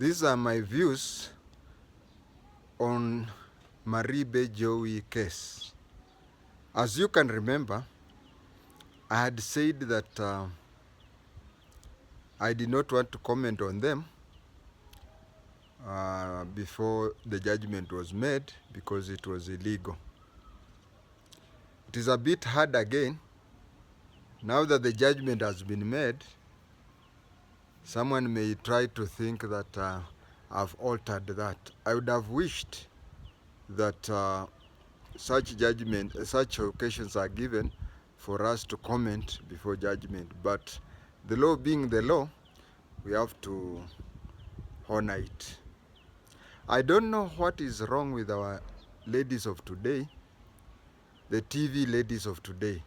These are my views on Maribe-Jowi case. As you can remember, I had said that I did not want to comment on them before the judgment was made because it was illegal. It is a bit hard again. Now that the judgment has been made, someone may try to think that I've altered that. I would have wished that such occasions are given for us to comment before judgment. But the law being the law, we have to honor it. I don't know what is wrong with our ladies of today, the TV ladies of today.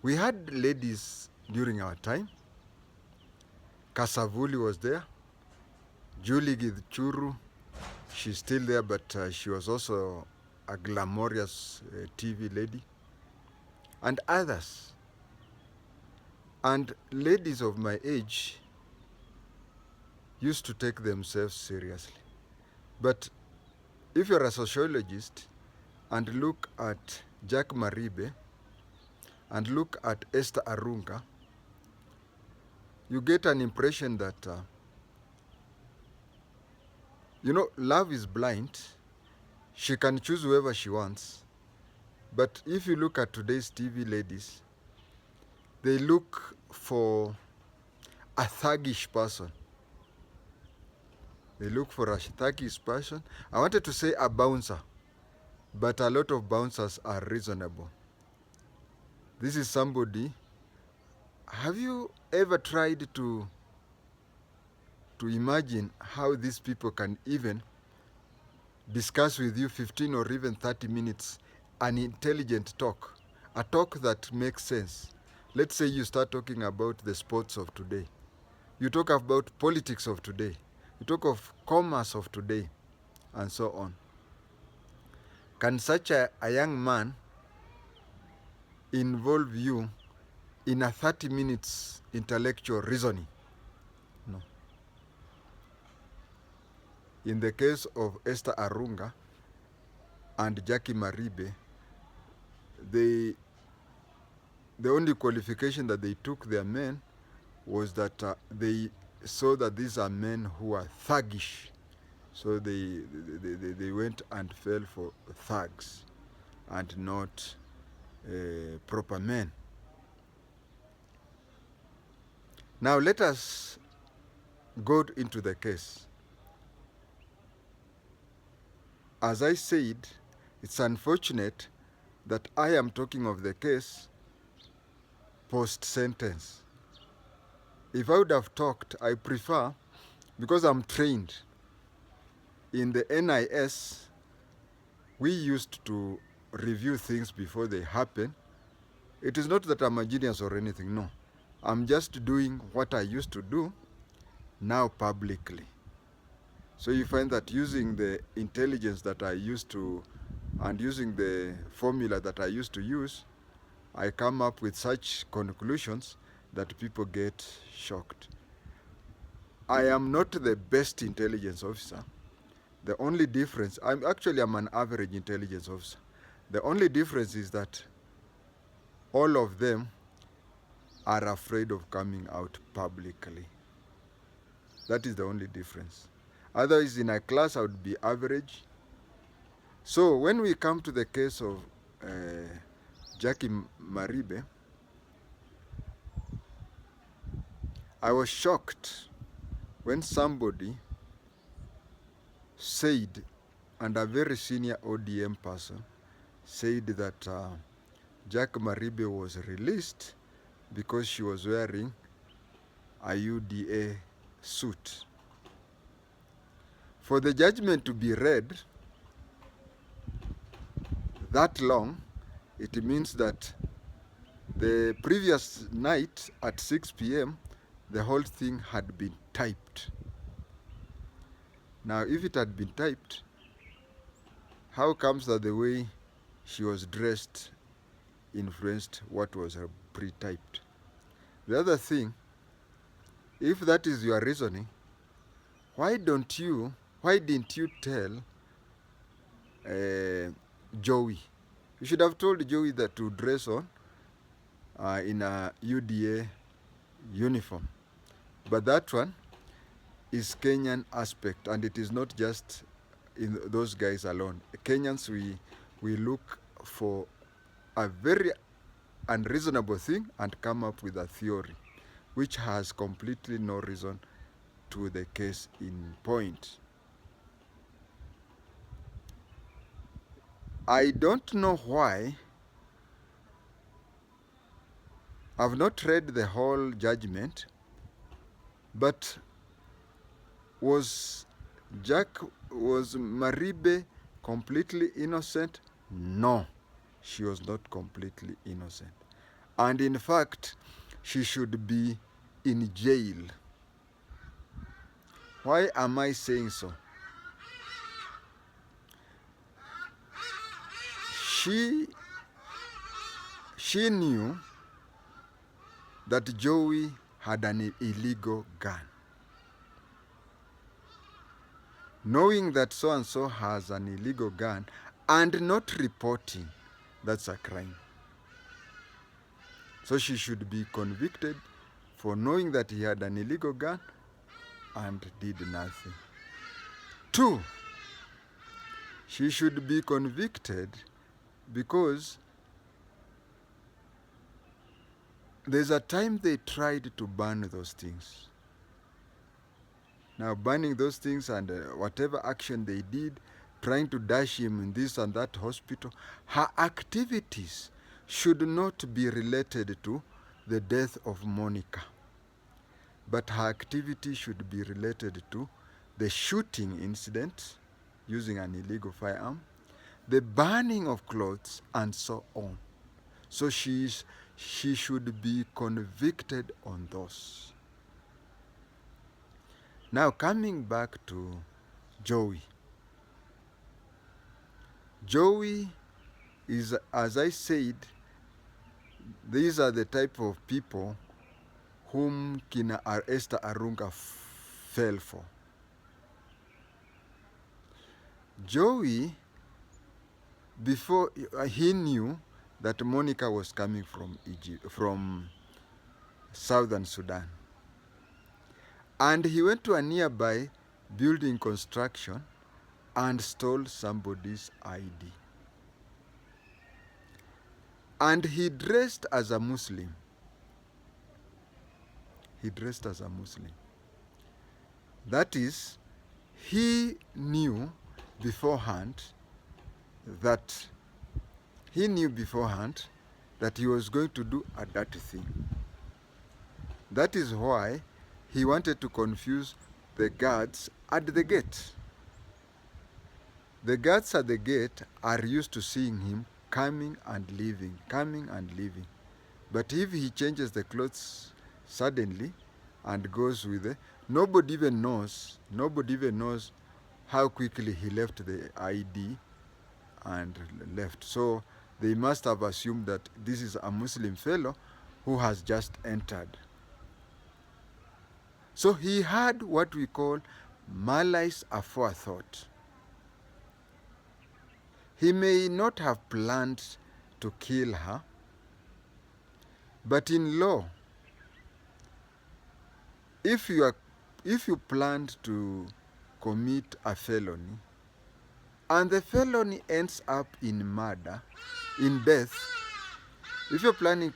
We had ladies during our time. Kasavuli was there. Julie Githchuru, she's still there, but she was also a glamorous TV lady. And others. And ladies of my age used to take themselves seriously. But if you're a sociologist and look at Jack Maribe and look at Esther Arunga, you get an impression that, love is blind. She can choose whoever she wants. But if you look at today's TV ladies, they look for a thuggish person. They look for a thuggish person. I wanted to say a bouncer, but a lot of bouncers are reasonable. This is somebody. Have you ever tried to imagine how these people can even discuss with you 15 or even 30 minutes an intelligent talk, a talk that makes sense? Let's say you start talking about the sports of today. You talk about politics of today. You talk of commerce of today, and so on. Can such a young man involve you in a 30 minutes intellectual reasoning? No. In the case of Esther Arunga and Jackie Maribe, the only qualification that they took their men was that they saw that these are men who are thuggish. So they went and fell for thugs and not proper men. Now let us go into the case. As I said, it's unfortunate that I am talking of the case post-sentence. If I would have talked, I prefer, because I'm trained in the NIS, we used to review things before they happen. It is not that I'm a genius or anything, no. I'm just doing what I used to do now publicly. So you find that using the intelligence that I used to and using the formula that I used to use, I come up with such conclusions that people get shocked. I am not the best intelligence officer. The only difference, I'm an average intelligence officer. The only difference is that all of them are afraid of coming out publicly. That is the only difference. Otherwise, in a class, I would be average. So when we come to the case of Jackie Maribe, I was shocked when somebody said, and a very senior ODM person said that Jack Maribe was released because she was wearing a UDA suit. For the judgment to be read that long, it means that the previous night at 6 p.m., the whole thing had been typed. Now, if it had been typed, how comes that the way she was dressed influenced what was pre-typed? The other thing, if that is your reasoning, why didn't you tell Joey? You should have told Joey that to dress on in a UDA uniform. But that one is Kenyan aspect, and it is not just in those guys alone. Kenyans, we look for a very unreasonable thing and come up with a theory which has completely no reason to the case in point. I don't know why. I've not read the whole judgment, but was Maribe completely innocent? No, she was not completely innocent. And in fact, she should be in jail. Why am I saying so? She knew that Joey had an illegal gun. Knowing that so-and-so has an illegal gun and not reporting, that's a crime. So she should be convicted for knowing that he had an illegal gun and did nothing. 2, she should be convicted because there's a time they tried to ban those things. Now, banning those things and whatever action they did, trying to dash him in this and that hospital, her activities should not be related to the death of Monica, but her activity should be related to the shooting incident using an illegal firearm, the burning of clothes, and so on. So she should be convicted on those. Now, coming back to Joey. Joey is, as I said, these are the type of people whom Kina Esther Arunga fell for. Joey, before he knew that Monica was coming from from Southern Sudan. And he went to a nearby building construction and stole somebody's ID. And he dressed as a Muslim. He dressed as a Muslim. That is, he knew beforehand that he was going to do a dirty thing. That is why he wanted to confuse the guards at the gate. The guards at the gate are used to seeing him coming and leaving. But if he changes the clothes suddenly and goes with it, nobody even knows how quickly he left the ID and left. So they must have assumed that this is a Muslim fellow who has just entered. So he had what we call malice aforethought. He may not have planned to kill her, but in law, if you planned to commit a felony, and the felony ends up in murder, in death, if you're planning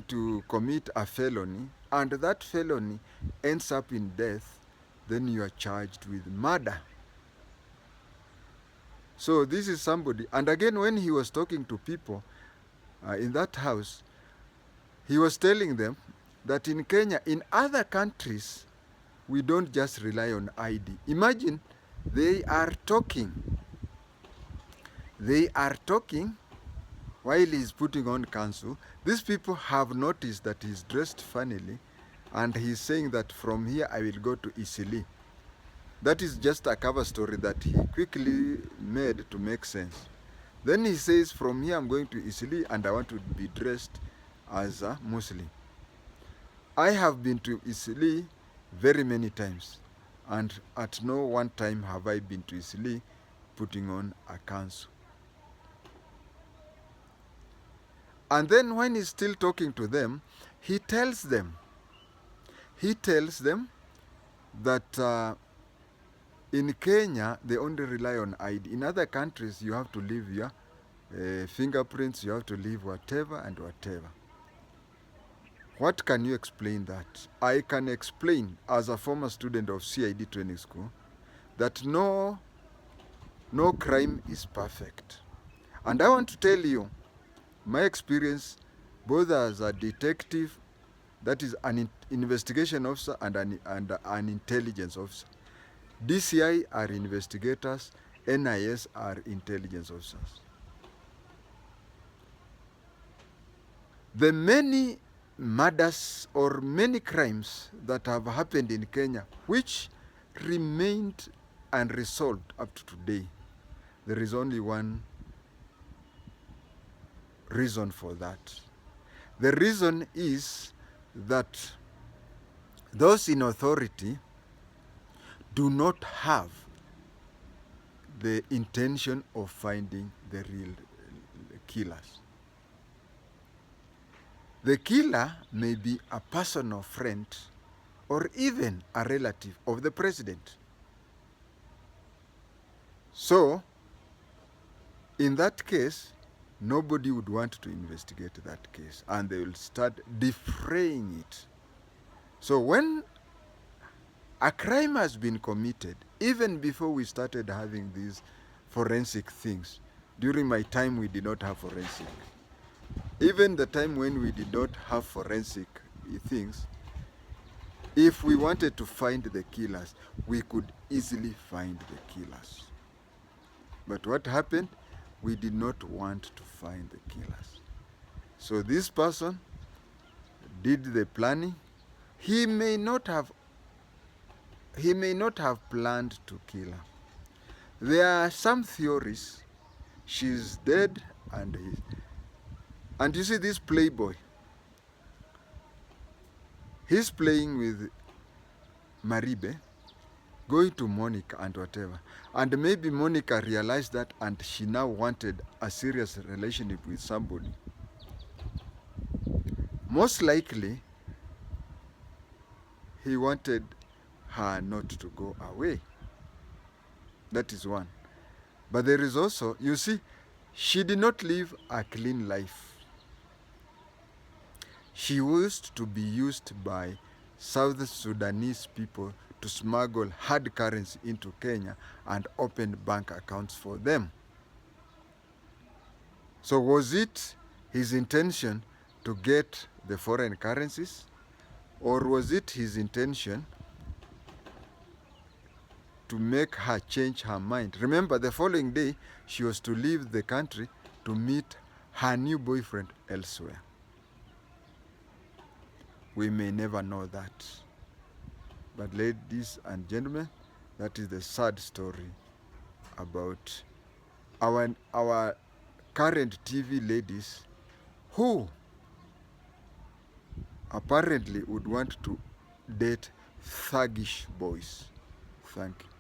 to commit a felony and that felony ends up in death, then you are charged with murder. So this is somebody, and again when he was talking to people in that house, he was telling them that in Kenya, in other countries, we don't just rely on ID. Imagine they are talking while he's putting on counsel. These people have noticed that he's dressed funnily, and he's saying that from here I will go to Isili. That is just a cover story that he quickly made to make sense. Then he says, from here I'm going to Isili and I want to be dressed as a Muslim. I have been to Isili very many times, and at no one time have I been to Isili putting on a council. And then when he's still talking to them, he tells them that in Kenya, they only rely on ID. In other countries, you have to leave your fingerprints, you have to leave whatever and whatever. What can you explain that? I can explain, as a former student of CID training school, that no crime is perfect. And I want to tell you, my experience, both as a detective, that is an investigation officer, and an intelligence officer. DCI are investigators, NIS are intelligence officers. The many murders or many crimes that have happened in Kenya, which remained unresolved up to today, there is only one reason for that. The reason is that those in authority do not have the intention of finding the real killers. The killer may be a personal friend or even a relative of the president. So, in that case, nobody would want to investigate that case, and they will start defraying it. So when a crime has been committed, even before we started having these forensic things, during my time we did not have forensic. Even the time when we did not have forensic things, if we wanted to find the killers, we could easily find the killers. But what happened? We did not want to find the killers. So this person did the planning. He may not have planned to kill her. There are some theories. She's dead, and you see this playboy, he's playing with Maribe, going to Monica and whatever. And maybe Monica realized that, and she now wanted a serious relationship with somebody. Most likely, he wanted her not to go away. That is one. But there is also, you see, she did not live a clean life. She used to be used by South Sudanese people to smuggle hard currency into Kenya and open bank accounts for them. So was it his intention to get the foreign currencies, or was it his intention to make her change her mind? Remember, the following day, she was to leave the country to meet her new boyfriend elsewhere. We may never know that. But ladies and gentlemen, that is the sad story about our current TV ladies who apparently would want to date thuggish boys. Thank you.